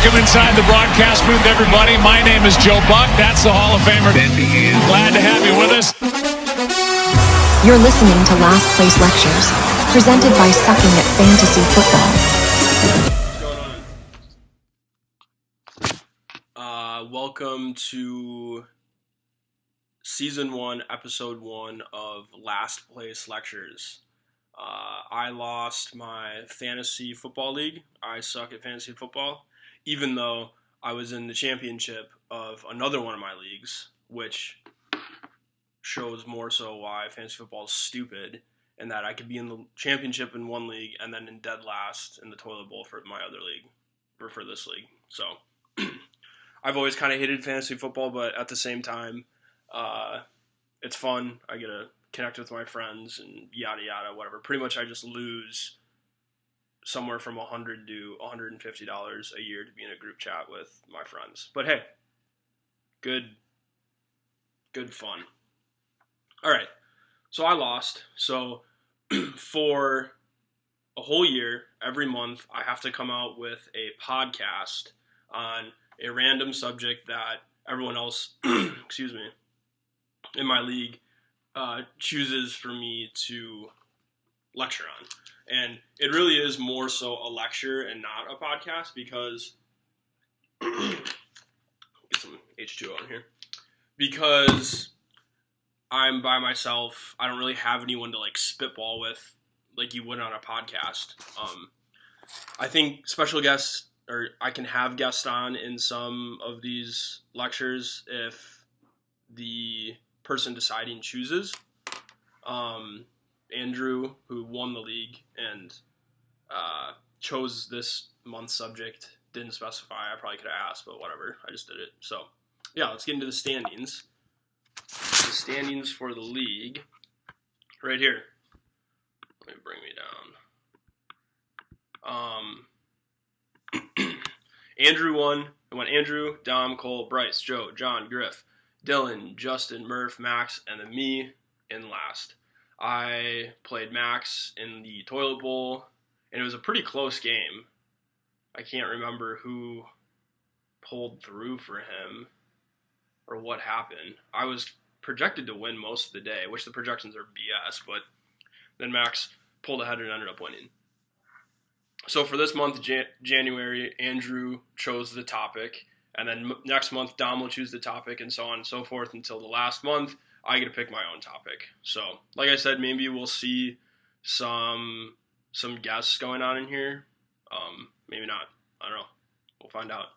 Welcome inside the broadcast booth, everybody. My name is Joe Buck. That's the Hall of Famer. Glad to have you with us. You're listening to Last Place Lectures, presented by Sucking at Fantasy Football. What's going on? Welcome to Season 1, Episode 1 of Last Place Lectures. I lost my fantasy football league. I suck at fantasy football, even though I was in the championship of another one of my leagues, which shows more so why fantasy football is stupid, and that I could be in the championship in one league and then in dead last in the toilet bowl for my other league, or for this league. So I've always kind of hated fantasy football, but at the same time, it's fun. I get to connect with my friends and yada yada, whatever. Pretty much I just lose somewhere from $100 to $150 a year to be in a group chat with my friends. But hey, good fun. All right, so I lost. So for a whole year, every month, I have to come out with a podcast on a random subject that everyone else, excuse me, in my league chooses for me to lecture on. And it really is more so a lecture and not a podcast because get some H2O in here. Because I'm by myself, I don't really have anyone to like spitball with like you would on a podcast. I think special guests, or I can have guests on in some of these lectures if the person deciding chooses. Andrew, who won the league and chose this month's subject, didn't specify. I probably could have asked, but whatever. I just did it. So, yeah, let's get into the standings. The standings for the league, right here. Let me bring me down. Andrew won. It went Andrew, Dom, Cole, Bryce, Joe, John, Griff, Dylan, Justin, Murph, Max, and then me in last. I played Max in the toilet bowl, and it was a pretty close game. I can't remember who pulled through for him or what happened. I was projected to win most of the day, which the projections are BS, but then Max pulled ahead and ended up winning. So for this month, January, Andrew chose the topic, and then next month, Dom will choose the topic, and so on and so forth until the last month. I get to pick my own topic. So, like I said, maybe we'll see some guests going on in here. Maybe not. I don't know. We'll find out.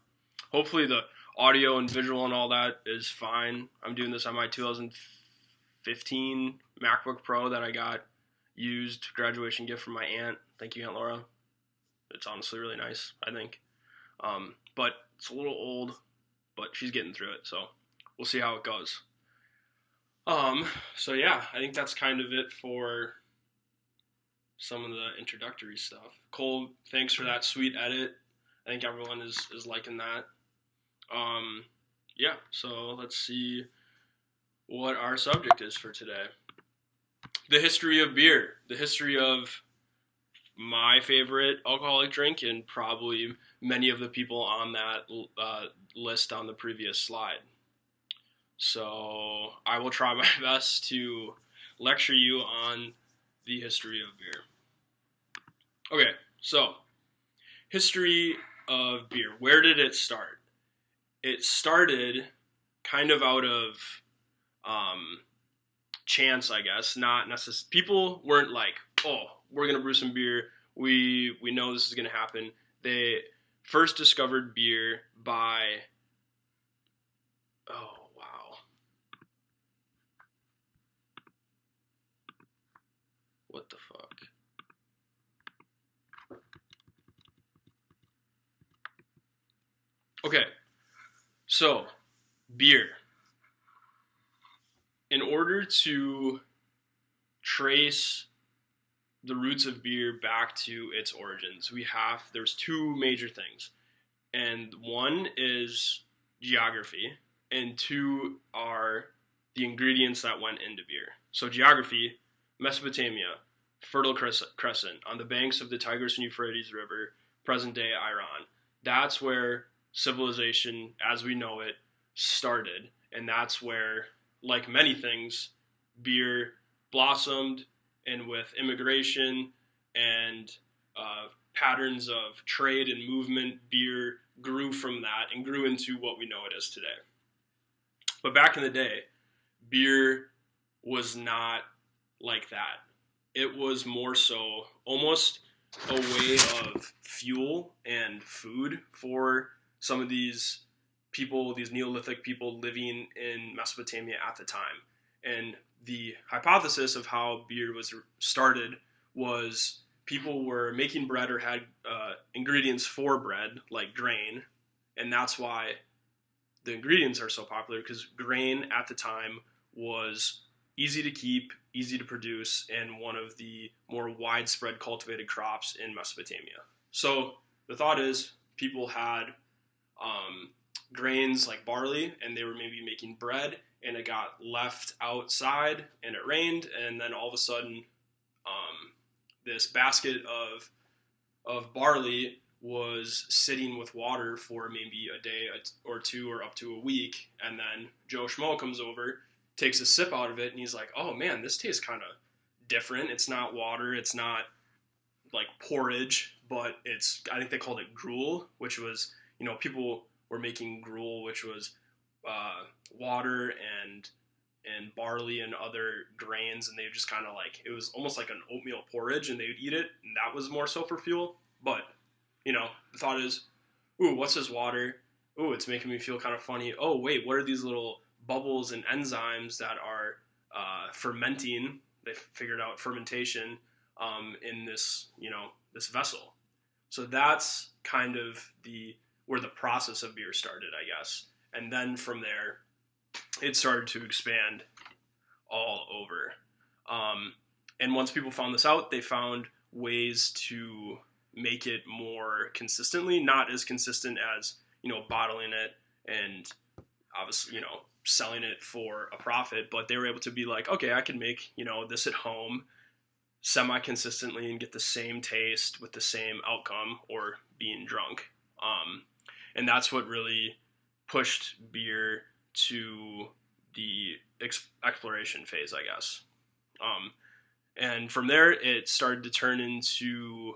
Hopefully the audio and visual and all that is fine. I'm doing this on my 2015 MacBook Pro that I got used graduation gift from my aunt. Thank you, Aunt Laura. It's honestly really nice, I think. But it's a little old, but she's getting through it. So we'll see how it goes. So yeah, I think that's kind of it for some of the introductory stuff. Cole, thanks for that sweet edit. I think everyone is liking that. Yeah, so let's see what our subject is for today. The history of beer. The history of my favorite alcoholic drink and probably many of the people on that list on the previous slide. So I will try my best to lecture you on the history of beer. Okay, so history of beer. Where did it start? It started kind of out of chance, I guess. Not necessarily. People weren't like, "Oh, we're gonna brew some beer. We know this is gonna happen." They first discovered beer by what the fuck? Okay, so beer. In order to trace the roots of beer back to its origins, there's two major things. And one is geography, and two are the ingredients that went into beer. So geography, Mesopotamia, Fertile Crescent, on the banks of the Tigris and Euphrates River, present-day Iran. That's where civilization as we know it started. And that's where, like many things, beer blossomed, and with immigration and patterns of trade and movement, beer grew from that and grew into what we know it as today. But back in the day, beer was not like that. It was more so almost a way of fuel and food for some of these people, these Neolithic people living in Mesopotamia at the time. And the hypothesis of how beer was started was people were making bread or had ingredients for bread, like grain, and that's why the ingredients are so popular, because grain at the time was easy to keep, easy to produce, and one of the more widespread cultivated crops in Mesopotamia. So the thought is people had grains like barley, and they were maybe making bread, and it got left outside, and it rained, and then all of a sudden this basket of barley was sitting with water for maybe a day or two or up to a week, and then Joe Schmo comes over, takes a sip out of it, and he's like, oh man, this tastes kind of different. It's not water, it's not like porridge, but it's, I think they called it gruel, which was, people were making gruel, which was water and barley and other grains, and they just kind of like, it was almost like an oatmeal porridge, and they would eat it, and that was more so for fuel. But the thought is, ooh, what's this water? Ooh, it's making me feel kind of funny. Oh wait, what are these little bubbles and enzymes that are fermenting? They figured out fermentation in this this vessel. So that's kind of where the process of beer started, I guess. And then from there, it started to expand all over. And once people found this out, they found ways to make it more consistently, not as consistent as, bottling it and obviously, selling it for a profit, but they were able to be like, okay, I can make, this at home semi-consistently and get the same taste with the same outcome, or being drunk. And that's what really pushed beer to the exploration phase, I guess. And from there, it started to turn into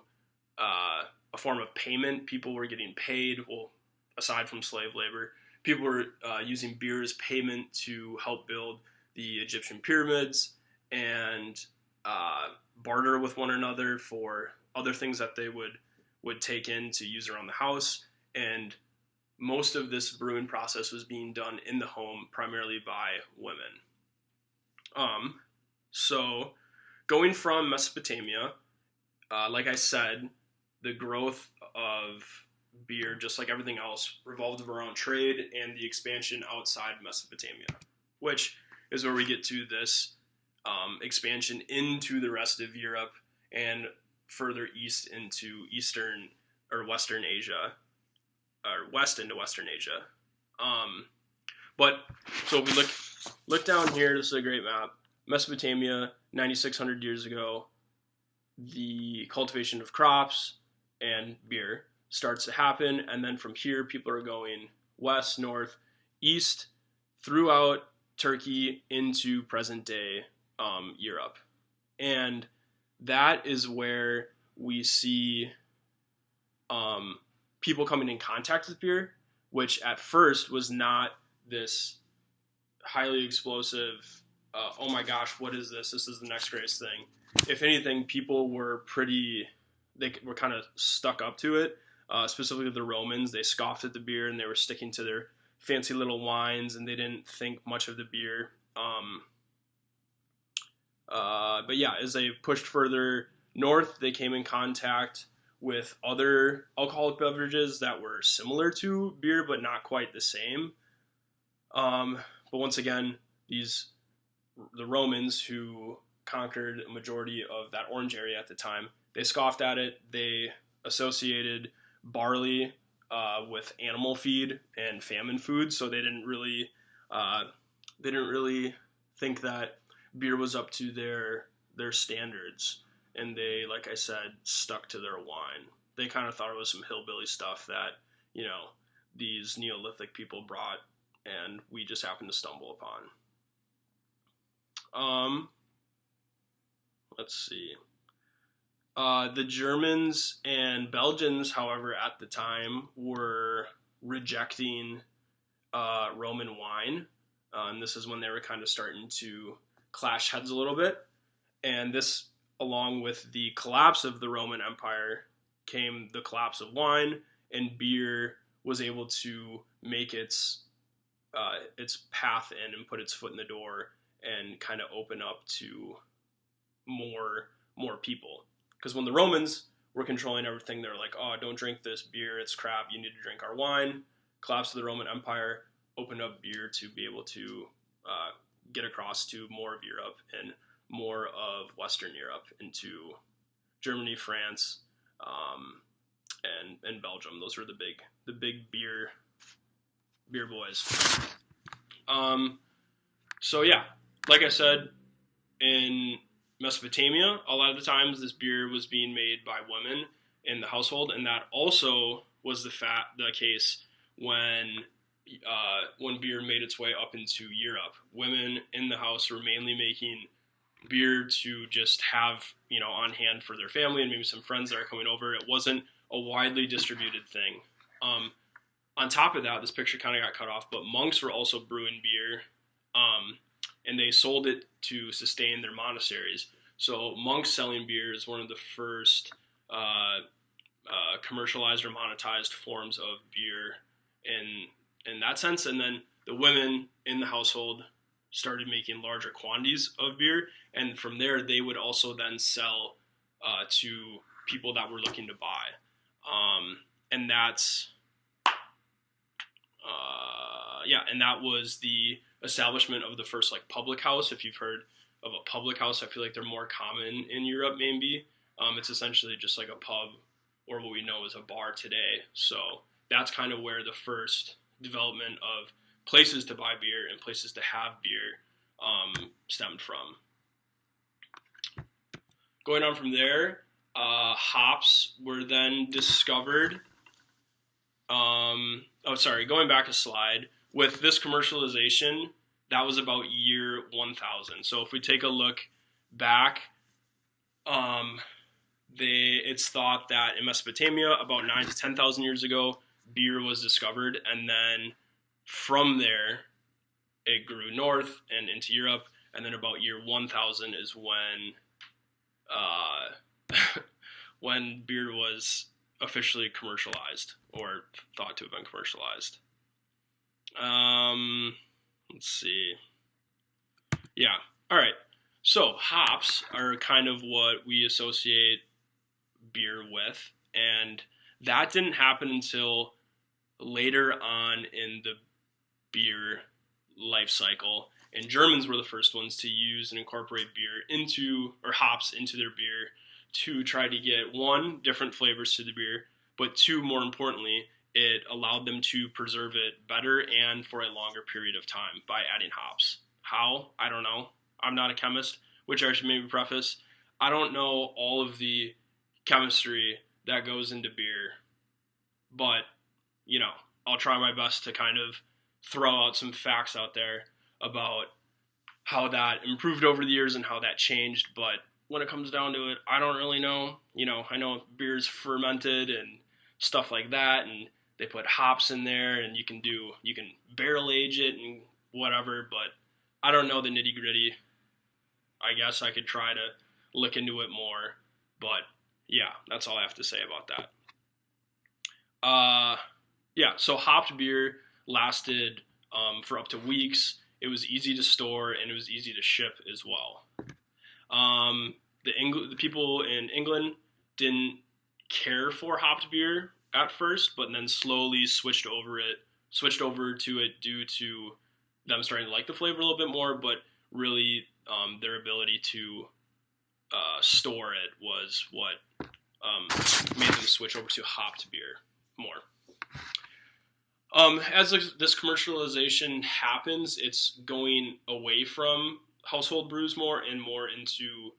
a form of payment. People were getting paid, well, aside from slave labor, people were using beer as payment to help build the Egyptian pyramids and barter with one another for other things that they would take in to use around the house. And most of this brewing process was being done in the home, primarily by women. So going from Mesopotamia, like I said, the growth of beer, just like everything else, revolved around trade and the expansion outside Mesopotamia, which is where we get to this expansion into the rest of Europe and further east into Eastern or Western Asia, or west into Western Asia. But so if we look down here, this is a great map. Mesopotamia, 9,600 years ago, the cultivation of crops and beer starts to happen, and then from here, people are going west, north, east, throughout Turkey into present-day Europe. And that is where we see people coming in contact with beer, which at first was not this highly explosive, oh my gosh, what is this? This is the next greatest thing. If anything, people were they were kind of stuck up to it. Specifically the Romans, they scoffed at the beer and they were sticking to their fancy little wines, and they didn't think much of the beer. But yeah, as they pushed further north, they came in contact with other alcoholic beverages that were similar to beer, but not quite the same. But once again, the Romans, who conquered a majority of that orange area at the time, they scoffed at it. They associated barley with animal feed and famine food, so they didn't really think that beer was up to their standards, and they, like I said, stuck to their wine. They kind of thought it was some hillbilly stuff that these Neolithic people brought, and we just happened to stumble upon. Let's see. The Germans and Belgians, however, at the time were rejecting Roman wine. And this is when they were kind of starting to clash heads a little bit. And this, along with the collapse of the Roman Empire, came the collapse of wine, and beer was able to make its path in and put its foot in the door and kind of open up to more people. Because when the Romans were controlling everything, they're like, oh, don't drink this beer, it's crap, you need to drink our wine. Collapse of the Roman Empire opened up beer to be able to get across to more of Europe and more of Western Europe, into Germany, France, and Belgium. Those were the big beer boys. So yeah, like I said, in Mesopotamia, a lot of the times this beer was being made by women in the household, and that also was the case when beer made its way up into Europe. Women in the house were mainly making beer to just have, on hand for their family and maybe some friends that are coming over. It wasn't a widely distributed thing. On top of that, this picture kind of got cut off, but monks were also brewing beer, and they sold it to sustain their monasteries. So monks selling beer is one of the first commercialized or monetized forms of beer in that sense. And then the women in the household started making larger quantities of beer, and from there they would also then sell to people that were looking to buy. And that's and that was the establishment of the first public house. If you've heard of a public house, I feel like they're more common in Europe. Maybe it's essentially just like a pub, or what we know as a bar today. So that's kind of where the first development of places to buy beer and places to have beer stemmed from. Going on from there, hops were then discovered. Going back a slide. With this commercialization, that was about year 1000. So if we take a look back, it's thought that in Mesopotamia, about 9,000 to 10,000 years ago, beer was discovered, and then from there, it grew north and into Europe, and then about year 1000 is when when beer was officially commercialized, or thought to have been commercialized. Let's see. Yeah. All right. So hops are kind of what we associate beer with, and that didn't happen until later on in the beer life cycle. And Germans were the first ones to use and incorporate hops into their beer to try to get, one, different flavors to the beer, but two, more importantly, it allowed them to preserve it better and for a longer period of time by adding hops. How? I don't know. I'm not a chemist, which I should maybe preface. I don't know all of the chemistry that goes into beer, but, I'll try my best to kind of throw out some facts out there about how that improved over the years and how that changed. But when it comes down to it, I don't really know. I know beer's fermented and stuff like that, and they put hops in there, and you can barrel age it and whatever, but I don't know the nitty gritty. I guess I could try to look into it more, but yeah, that's all I have to say about that. So hopped beer lasted for up to weeks. It was easy to store, and it was easy to ship as well. The people in England didn't care for hopped beer at first, but then slowly switched over to it due to them starting to like the flavor a little bit more, but really their ability to store it was what made them switch over to hopped beer more. As this commercialization happens, it's going away from household brews more and more into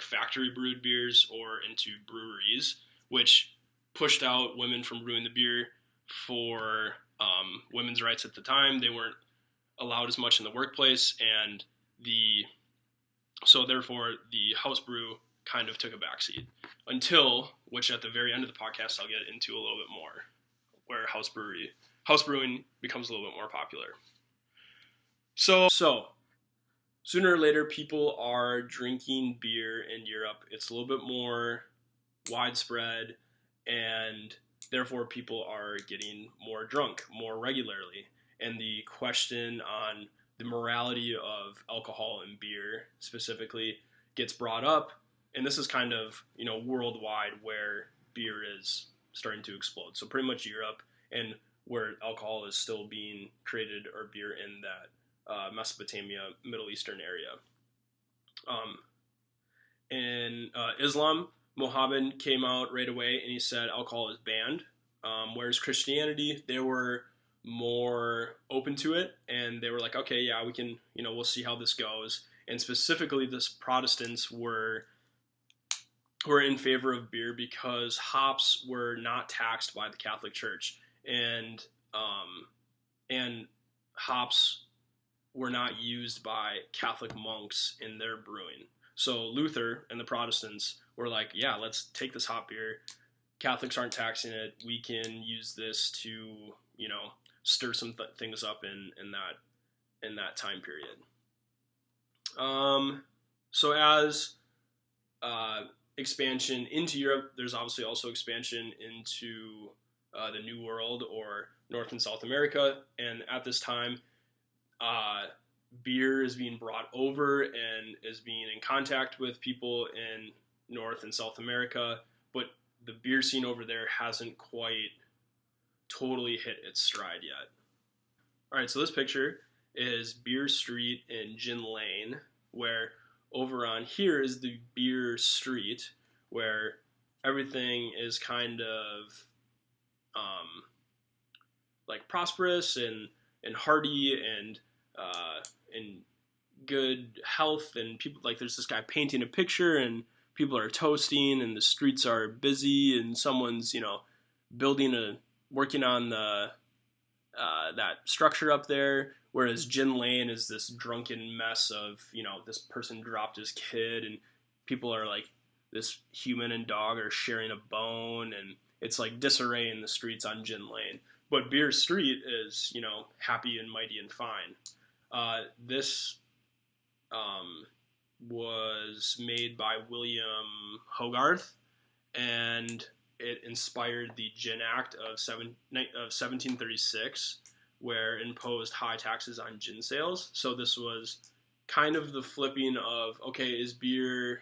factory brewed beers or into breweries, which pushed out women from brewing the beer for women's rights at the time. They weren't allowed as much in the workplace, and so therefore the house brew kind of took a backseat until, which at the very end of the podcast I'll get into a little bit more, where house brewing becomes a little bit more popular. So sooner or later, people are drinking beer in Europe. It's a little bit more widespread, and therefore people are getting more drunk more regularly. And the question on the morality of alcohol and beer specifically gets brought up, and this is kind of, worldwide where beer is starting to explode. So pretty much Europe, and where alcohol is still being created, or beer, in that Mesopotamia, Middle Eastern area. In Islam, Muhammad came out right away and he said alcohol is banned. Whereas Christianity, they were more open to it, and they were like, okay, yeah, we can, we'll see how this goes. And specifically, the Protestants were in favor of beer because hops were not taxed by the Catholic Church, and hops were not used by Catholic monks in their brewing. So Luther and the Protestants were like, yeah, let's take this hop beer. Catholics aren't taxing it. We can use this to, stir some things up in that time period. So as expansion into Europe, there's obviously also expansion into the New World, or North and South America. And at this time, beer is being brought over and is being in contact with people in North and South America, but the beer scene over there hasn't quite totally hit its stride yet. All right, so this picture is Beer Street in Gin Lane, where over on here is the Beer Street, where everything is kind of like prosperous and hearty and in good health, and people, like, there's this guy painting a picture and people are toasting and the streets are busy and someone's working on that structure up there, whereas Gin Lane is this drunken mess of this person dropped his kid, and people are like, this human and dog are sharing a bone, and it's like disarray in the streets on Gin Lane. But Beer Street is happy and mighty and fine. This was made by William Hogarth, and it inspired the Gin Act of 1736, where it imposed high taxes on gin sales. So this was kind of the flipping of, okay, is beer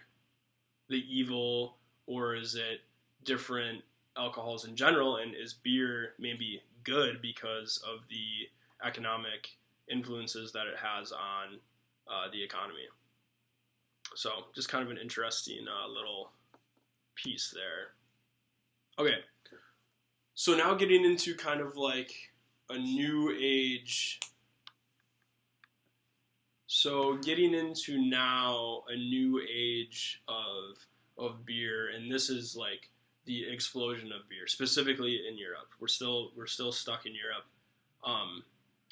the evil, or is it different alcohols in general, and is beer maybe good because of the economic influences that it has on the economy. So just kind of an interesting little piece there. Okay, so now getting into kind of like a new age. So getting into now a new age of beer, and this is like the explosion of beer, specifically in Europe. We're still stuck in Europe,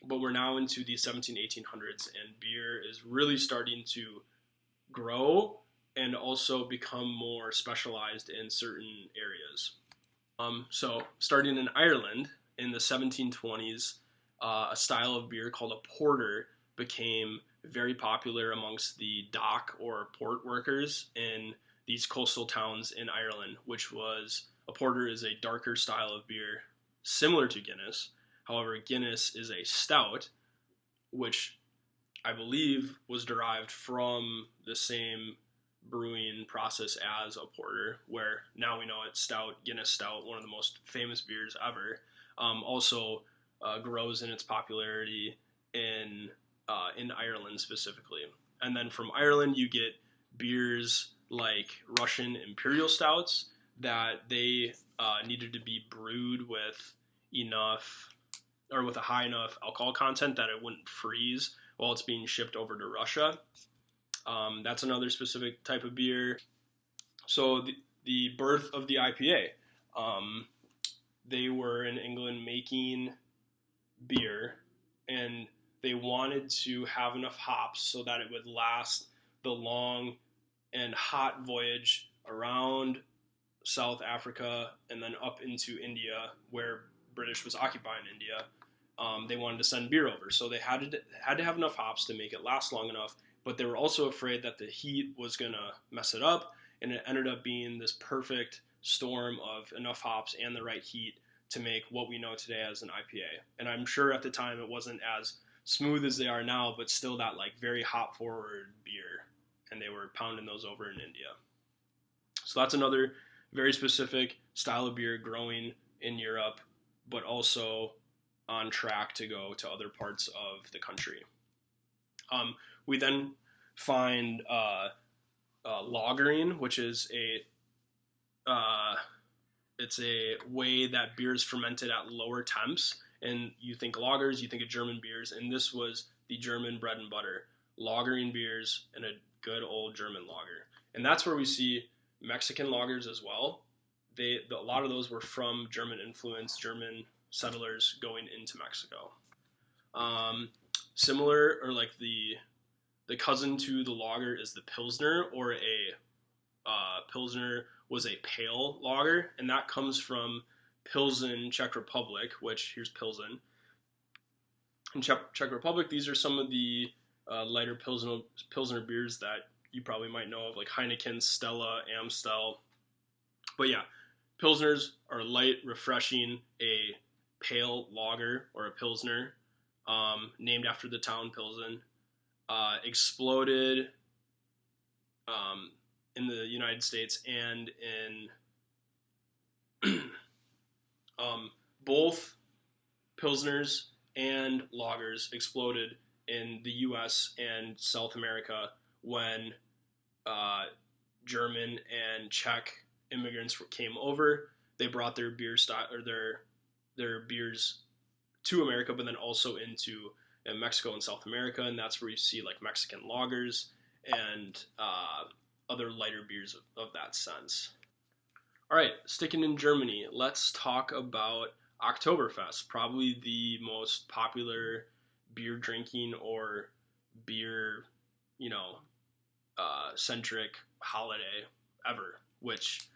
but we're now into the 1800s, and beer is really starting to grow and also become more specialized in certain areas. So starting in Ireland in the 1720s, a style of beer called a porter became very popular amongst the dock or port workers in these coastal towns in Ireland, which was, a porter is a darker style of beer similar to Guinness. However, Guinness is a stout, which I believe was derived from the same brewing process as a porter, where now we know it's stout, Guinness Stout, one of the most famous beers ever. Also grows in its popularity in Ireland specifically. And then from Ireland you get beers like Russian imperial stouts, that they needed to be brewed with enough, or with a high enough alcohol content that it wouldn't freeze while it's being shipped over to Russia. That's another specific type of beer. So the birth of the IPA. they were in England making beer, and they wanted to have enough hops so that it would last the long and hot voyage around South Africa and then up into India, where British was occupying India. They wanted to send beer over, so they had to have enough hops to make it last long enough. But they were also afraid that the heat was gonna mess it up, and it ended up being this perfect storm of enough hops and the right heat to make what we know today as an IPA. And I'm sure at the time it wasn't as smooth as they are now, but still that like very hop forward beer, and they were pounding those over in India. So that's another very specific style of beer growing in Europe, but also on track to go to other parts of the country. We then find lagering, which is it's a way that beer is fermented at lower temps. And you think lagers, you think of German beers, and this was the German bread and butter. Lagering beers and a good old German lager. And that's where we see Mexican lagers as well. A lot of those were from German influence, German settlers going into Mexico. Similar, or like the cousin to the lager is the Pilsner, or a Pilsner was a pale lager, and that comes from Pilsen, Czech Republic, which here's Pilsen. In Czech Republic, these are some of the lighter Pilsner beers that you probably might know of, like Heineken, Stella, Amstel. But yeah, Pilsners are light, refreshing, a pale lager, or a Pilsner, named after the town Pilsen. Exploded in the United States and in both Pilsners and lagers exploded in the U.S. and South America when German and Czech immigrants came over. They brought their beer or their beers to America, but then also into Mexico and South America, and that's where you see like Mexican lagers and other lighter beers of that sense. All right, sticking in Germany, let's talk about Oktoberfest, probably the most popular beer drinking or beer, centric holiday ever, which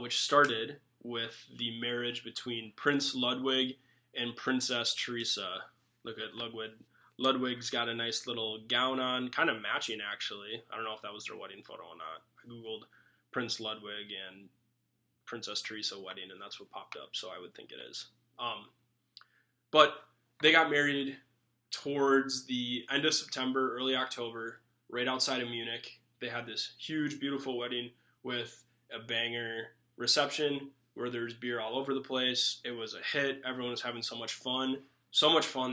started with the marriage between Prince Ludwig and Princess Teresa. Look at Ludwig. Ludwig's got a nice little gown on, kind of matching actually. I don't know if that was their wedding photo or not. I googled Prince Ludwig and Princess Teresa wedding, and that's what popped up, so I would think it is. But they got married towards the end of September, early October, right outside of Munich. They had this huge, beautiful wedding with a banger reception where there's beer all over the place. It was a hit. Everyone was having so much fun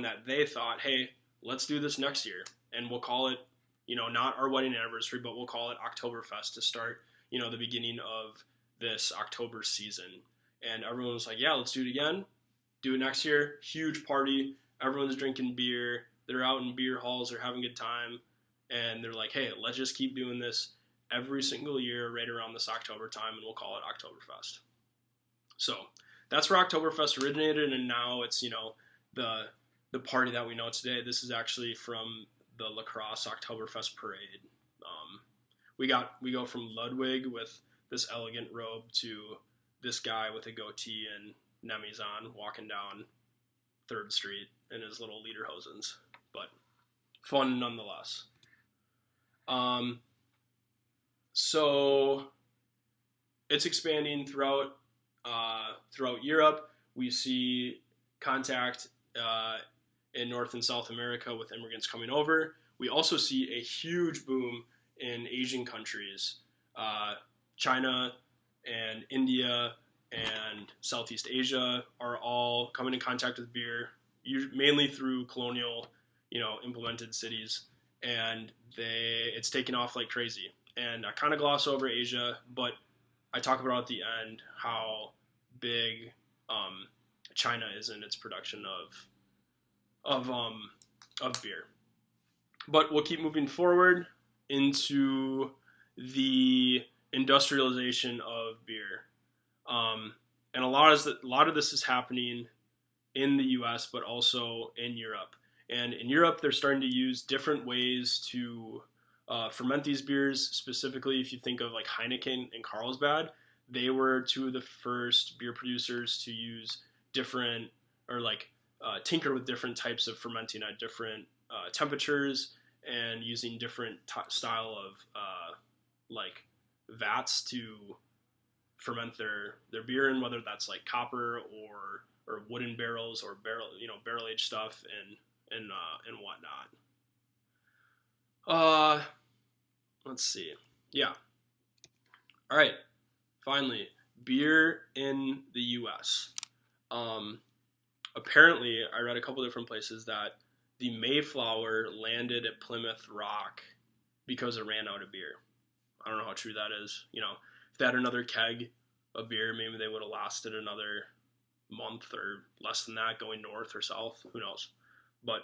that they thought, hey, let's do this next year. And we'll call it, not our wedding anniversary, but we'll call it Oktoberfest to start, the beginning of this October season. And everyone was like, yeah, let's do it again. Do it next year. Huge party. Everyone's drinking beer. They're out in beer halls. They're having a good time. And they're like, hey, let's just keep doing this every single year right around this October time, and we'll call it Oktoberfest. So that's where Oktoberfest originated, and now it's, the party that we know today. This is actually from the La Crosse Oktoberfest parade. We go from Ludwig with this elegant robe to this guy with a goatee and Nemmies on walking down 3rd Street in his little lederhosens, but fun nonetheless. So it's expanding throughout Europe. We see contact in North and South America with immigrants coming over. We also see a huge boom in Asian countries. China and India and Southeast Asia are all coming in contact with beer, mainly through colonial, implemented cities, and it's taken off like crazy. And I kind of gloss over Asia, but I talk about at the end how big China is in its production of beer. But we'll keep moving forward into the industrialization of beer. And a lot of this is happening in the U.S., but also in Europe. And in Europe, they're starting to use different ways to ferment these beers. Specifically, if you think of like Heineken and Carlsbad, they were two of the first beer producers to use different or tinker with different types of fermenting at different temperatures and using different style of vats to ferment their beer in, whether that's like copper or wooden barrels or barrel aged stuff and whatnot. Let's see. Yeah. All right. Finally, beer in the U.S. Apparently, I read a couple different places that the Mayflower landed at Plymouth Rock because it ran out of beer. I don't know how true that is. If they had another keg of beer, maybe they would have lasted another month or less than that going north or south. Who knows? But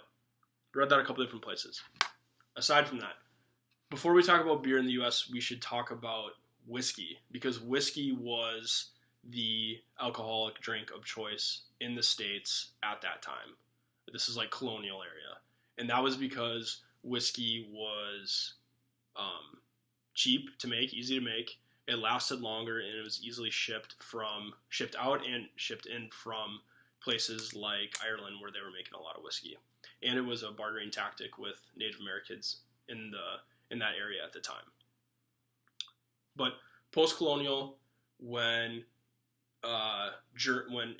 I read that a couple different places. Aside from that, before we talk about beer in the U.S., we should talk about whiskey, because whiskey was the alcoholic drink of choice in the States at that time. This is like colonial area. And that was because whiskey was cheap to make, easy to make. It lasted longer, and it was easily shipped out and shipped in from places like Ireland, where they were making a lot of whiskey. And it was a bartering tactic with Native Americans in that area at the time. But post-colonial, when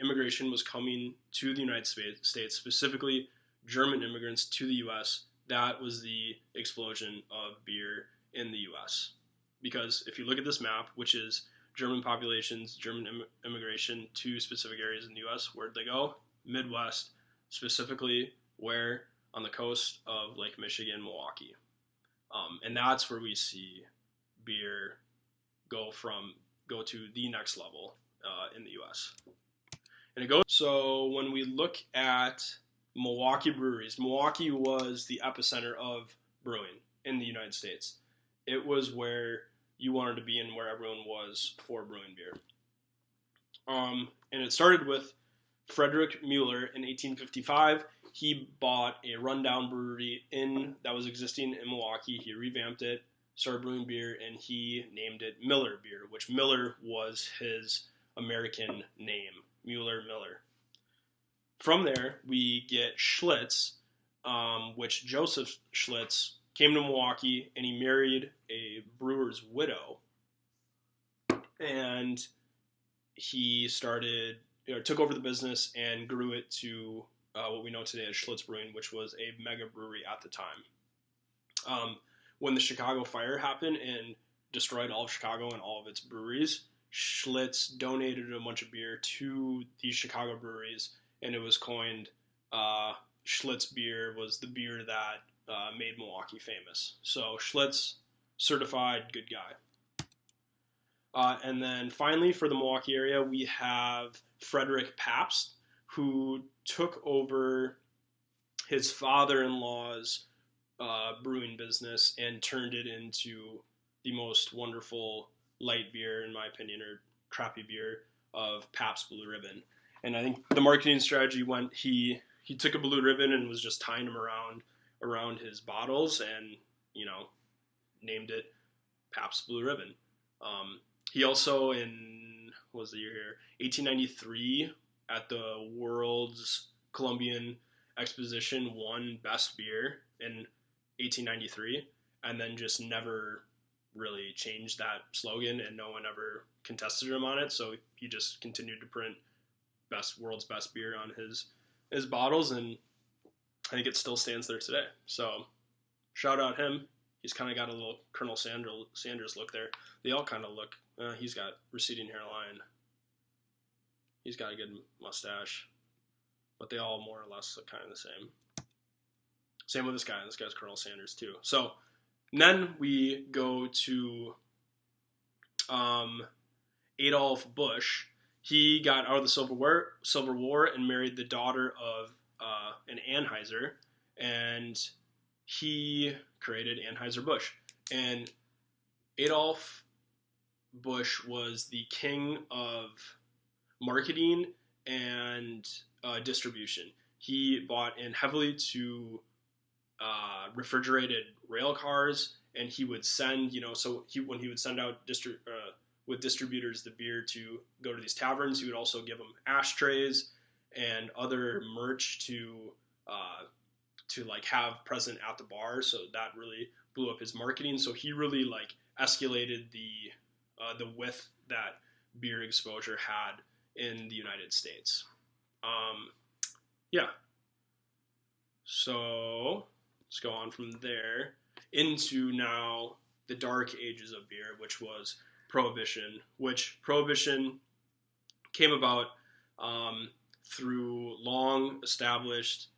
immigration was coming to the United States, specifically German immigrants to the U.S., that was the explosion of beer in the U.S. Because if you look at this map, which is German populations, German immigration to specific areas in the U.S., where'd they go? Midwest, specifically where? On the coast of Lake Michigan, Milwaukee. And that's where we see beer go to the next level in the U.S. So when we look at Milwaukee breweries, Milwaukee was the epicenter of brewing in the United States. It was where you wanted to be and where everyone was for brewing beer. And it started with Frederick Mueller in 1855. He bought a rundown brewery that was existing in Milwaukee. He revamped it, started brewing beer, and he named it Miller Beer, which Miller was his American name, Miller. From there, we get Schlitz, which Joseph Schlitz came to Milwaukee, and he married a brewer's widow, and he took over the business and grew it to what we know today as Schlitz Brewing, which was a mega brewery at the time. When the Chicago fire happened and destroyed all of Chicago and all of its breweries, Schlitz donated a bunch of beer to these Chicago breweries, and it was coined Schlitz beer was the beer that made Milwaukee famous. So Schlitz, certified good guy. And then finally, for the Milwaukee area, we have Frederick Pabst, who took over his father-in-law's brewing business and turned it into the most wonderful light beer, in my opinion, or crappy beer, of Pabst Blue Ribbon. And I think the marketing strategy went, he took a blue ribbon and was just tying them around his bottles and, named it Pabst Blue Ribbon. He also, what was the year here? 1893, at the World's Columbian Exposition, won Best Beer in 1893, and then just never really changed that slogan, and no one ever contested him on it, so he just continued to print world's best beer on his bottles, and I think it still stands there today. So shout out him. He's kind of got a little Colonel Sanders look there. They all kind of look, he's got receding hairline. He's got a good mustache, but they all more or less look kind of the same. Same with this guy. This guy's Colonel Sanders too. So then we go to Adolf Busch. He got out of the Civil War and married the daughter of an Anheuser, and he created Anheuser-Busch. And Adolf Busch was the king of marketing and distribution. He bought in heavily to refrigerated rail cars, and he would send, when he would send out with distributors the beer to go to these taverns, he would also give them ashtrays and other merch to like have present at the bar. So that really blew up his marketing. So he really like escalated the width that beer exposure had in the United States. Yeah. So let's go on from there into now the dark ages of beer, which was Prohibition, which Prohibition came about through long established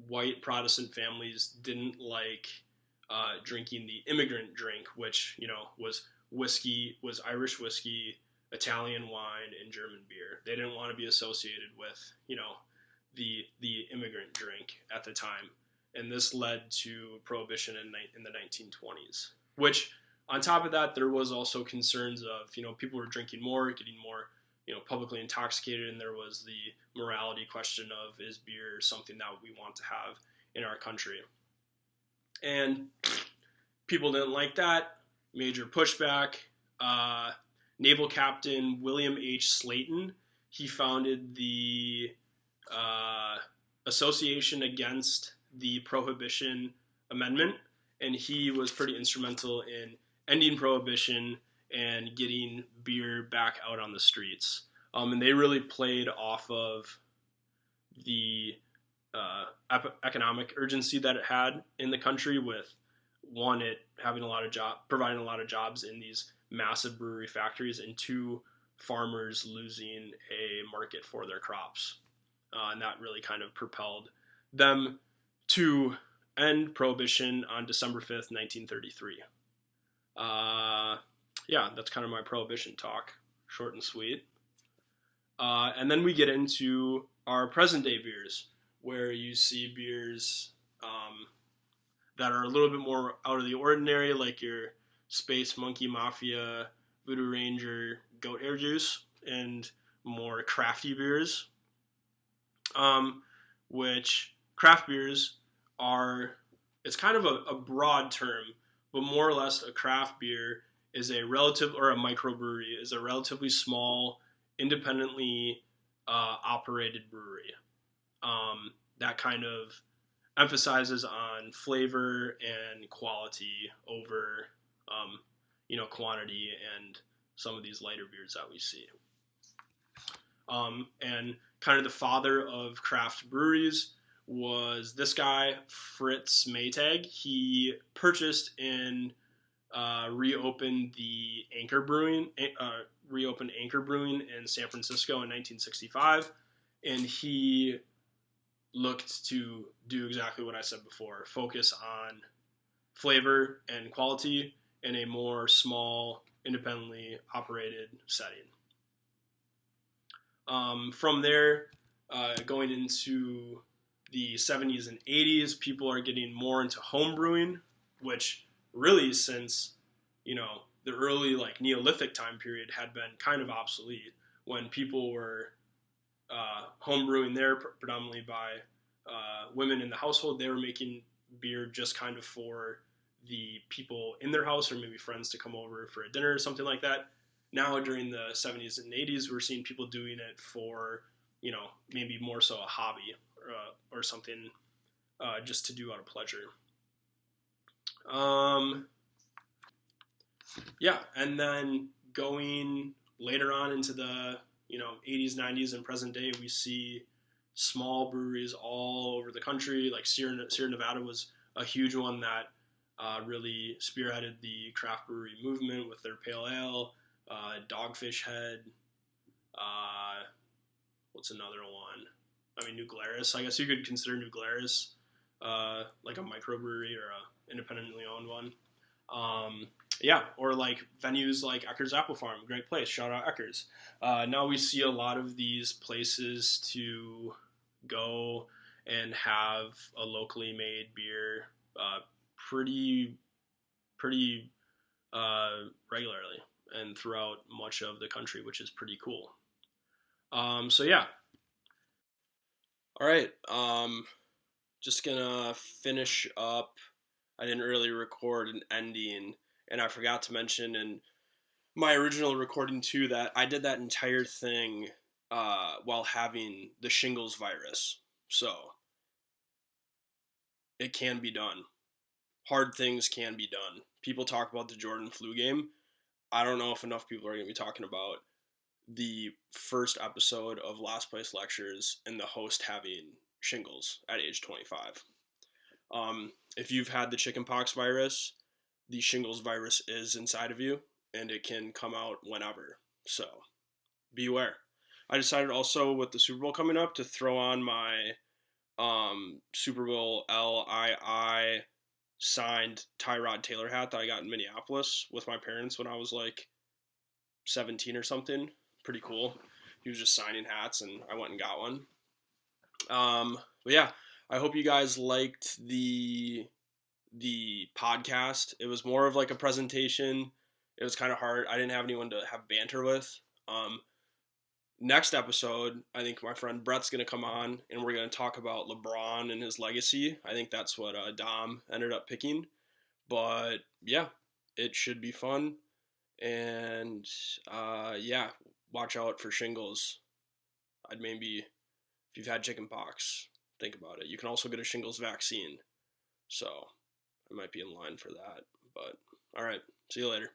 white Protestant families didn't like drinking the immigrant drink, which, was whiskey, was Irish whiskey, Italian wine, and German beer. They didn't want to be associated with, the immigrant drink at the time. And this led to Prohibition in the 1920s, which on top of that, there was also concerns of, people were drinking more, getting more, publicly intoxicated, and there was the morality question of, is beer something that we want to have in our country? And people didn't like that. Major pushback. Naval Captain William H. Slayton, he founded the Association Against the Prohibition Amendment, and he was pretty instrumental in ending Prohibition and getting beer back out on the streets. And they really played off of the economic urgency that it had in the country, with one, it having providing a lot of jobs in these massive brewery factories, and two, farmers losing a market for their crops. And that really kind of propelled them to end Prohibition on December 5th, 1933. Yeah, that's kind of my Prohibition talk. Short and sweet. And then we get into our present day beers, where you see beers that are a little bit more out of the ordinary, like your Space Monkey Mafia, Voodoo Ranger, Goat Hair Juice, and more crafty beers. Which craft beers are, it's kind of a broad term, but more or less a craft beer is a microbrewery is a relatively small, independently operated brewery that kind of emphasizes on flavor and quality over, quantity and some of these lighter beers that we see. And kind of the father of craft breweries was this guy, Fritz Maytag. He purchased and reopened Anchor Brewing in San Francisco in 1965, and he looked to do exactly what I said before: focus on flavor and quality in a more small, independently operated setting. From there, going into the 70s and 80s, people are getting more into home brewing, which really, since, the early Neolithic time period, had been kind of obsolete, when people were home brewing there predominantly by women in the household. They were making beer just kind of for the people in their house, or maybe friends to come over for a dinner or something like that. Now, during the 70s and 80s, we're seeing people doing it for, maybe more so a hobby or something just to do out of pleasure. Yeah, and then going later on into the, 80s, 90s, and present day, we see small breweries all over the country. Like Sierra Nevada was a huge one that really spearheaded the craft brewery movement with their pale ale. Dogfish Head. What's another one? New Glarus. I guess you could consider New Glarus like a microbrewery or a independently owned one. Yeah, or like venues like Ecker's Apple Farm, great place. Shout out Ecker's. Now we see a lot of these places to go and have a locally made beer pretty regularly and throughout much of the country, which is pretty cool. So yeah. All right. Just gonna finish up. I didn't really record an ending, and I forgot to mention in my original recording too that I did that entire thing while having the shingles virus. So it can be done. Hard things can be done. People talk about the Jordan flu game. I don't know if enough people are going to be talking about the first episode of Last Place Lectures and the host having shingles at age 25. If you've had the chickenpox virus, the shingles virus is inside of you and it can come out whenever. So beware. I decided also with the Super Bowl coming up to throw on my Super Bowl LII signed Tyrod Taylor hat that I got in Minneapolis with my parents when I was like 17 or something. Pretty cool. He was just signing hats and I went and got one. But yeah, I hope you guys liked the podcast. It was more of like a presentation. It was kind of hard. I didn't have anyone to have banter with. Next episode, I think my friend Brett's going to come on and we're going to talk about LeBron and his legacy. I think that's what Dom ended up picking. But yeah, it should be fun. And yeah, watch out for shingles. I'd maybe, if you've had chickenpox, think about it. You can also get a shingles vaccine. So I might be in line for that. But all right, see you later.